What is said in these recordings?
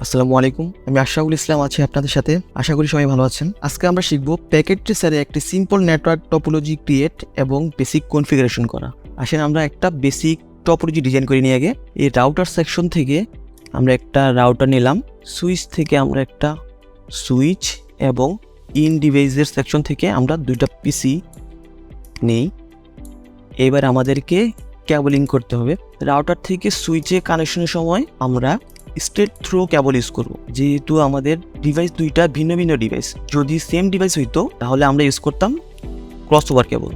আসসালামু আলাইকুম, আমি আশরাফুল ইসলাম আছি আপনাদের সাথে। আশা করি সবাই ভালো আছেন। আজকে আমরা শিখব প্যাকেট ট্রেসারে একটি সিম্পল নেটওয়ার্ক টপোলজি ক্রিয়েট এবং বেসিক কনফিগারেশন করা। আসেন আমরা একটা বেসিক টপোলজি ডিজাইন করে নিয়ে আগে এই রাউটার সেকশন থেকে আমরা একটা রাউটার নিলাম, সুইচ থেকে আমরা একটা সুইচ এবং ইন ডিভাইসের সেকশন থেকে আমরা দুইটা পিসি নেই। এবার আমাদেরকে কেবলিং করতে হবে। রাউটার থেকে সুইচে কানেকশনের সময় আমরা স্ট্রেট থ্রো কেবল ইউজ করব, যেহেতু আমাদের ডিভাইস দুইটা ভিন্ন ভিন্ন ডিভাইস। যদি সেম ডিভাইস হইতো তাহলে আমরা ইউজ করতাম ক্রস ওভার কেবল।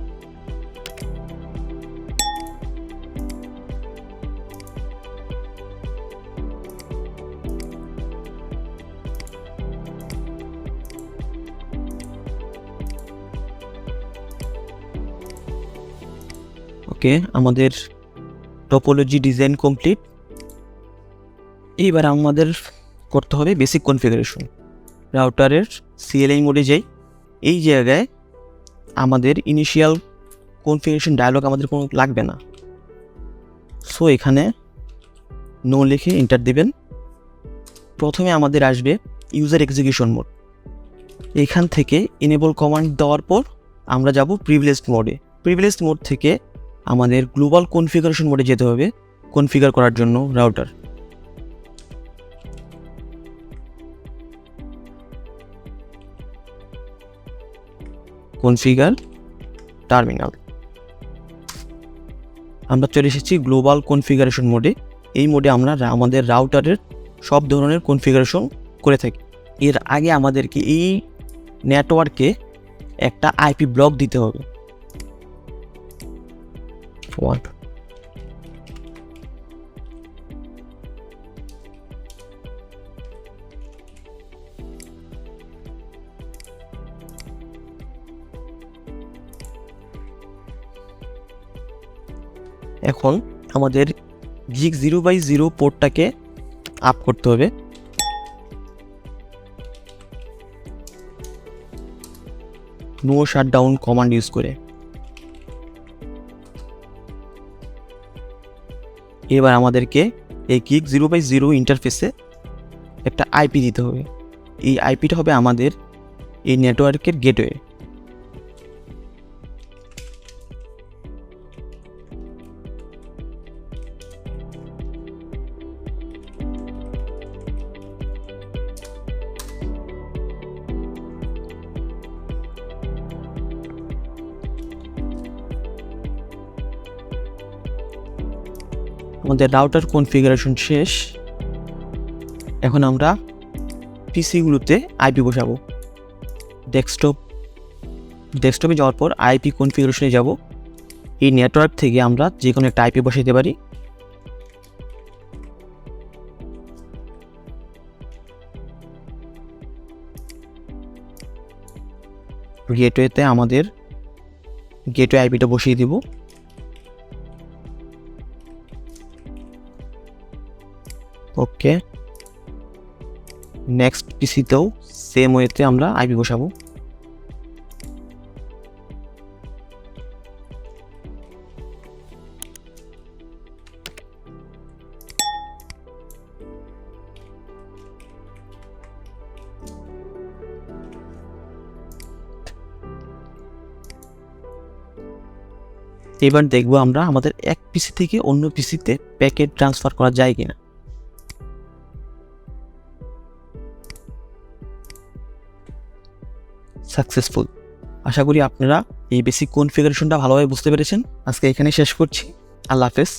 ওকে, আমাদের টপোলজি ডিজাইন কমপ্লিট। এইবার আমাদের করতে হবে বেসিক কনফিগারেশন। রাউটারের সিএলআই মোডে যাই। এই জায়গায় আমাদের ইনিশিয়াল কনফিগারেশন ডায়ালগ আমাদের কোনো লাগবে না, সো এখানে নো লিখে এন্টার দিবেন। প্রথমে আমাদের আসবে ইউজার এক্সিকিউশন মোড। এখান থেকে এনেবল কমান্ড দেওয়ার পর আমরা যাব প্রিভিলেজড মোডে। প্রিভিলেজড মোড থেকে আমাদের গ্লোবাল কনফিগারেশন মোডে যেতে হবে কনফিগার করার জন্য রাউটার। Configure terminal. আমরা চলে এসেছি গ্লোবাল কনফিগারেশন মোডে। এই মোডে আমরা আমাদের রাউটারের সব ধরনের কনফিগারেশন করে থাকি। এর আগে আমাদেরকে এই নেটওয়ার্কে একটা আইপি ব্লক দিতে হবে। এখন আমাদের জিগ 0/0 পোর্টটাকে আপ করতে হবে। নো শাটডাউন কমান্ড ইউজ করে। এবার আমাদেরকে এই গিগ 0/0 ইন্টারফেসে একটা আইপি দিতে হবে। এই আইপিটা হবে আমাদের এই নেটওয়ার্কের গেটওয়ে। আমাদের রাউটার কনফিগারেশন শেষ। এখন আমরা পিসিগুলোতে আইপি বসাবো। ডেস্কটপে যাওয়ার পর আইপি কনফিগারেশনে যাব। এই নেটওয়ার্ক থেকে আমরা যে কোনো একটা আইপি বসাইতে পারি। গেটওয়েতে আমাদের গেটওয়ে আইপিটা বসিয়ে দিব। ওকে, নেক্সট পিসিতেও সেম ওয়েতে আমরা আইপি বসাবো। এবার দেখবো আমরা আমাদের এক পিসি থেকে অন্য পিসিতে প্যাকেট ট্রান্সফার করা যায় কিনা। সাকসেসফুল। আশা করি আপনারা এই বেসিক কনফিগারেশনটা ভালোভাবে বুঝতে পেরেছেন। আজকে এখানে শেষ করছি। আল্লাহ হাফেজ।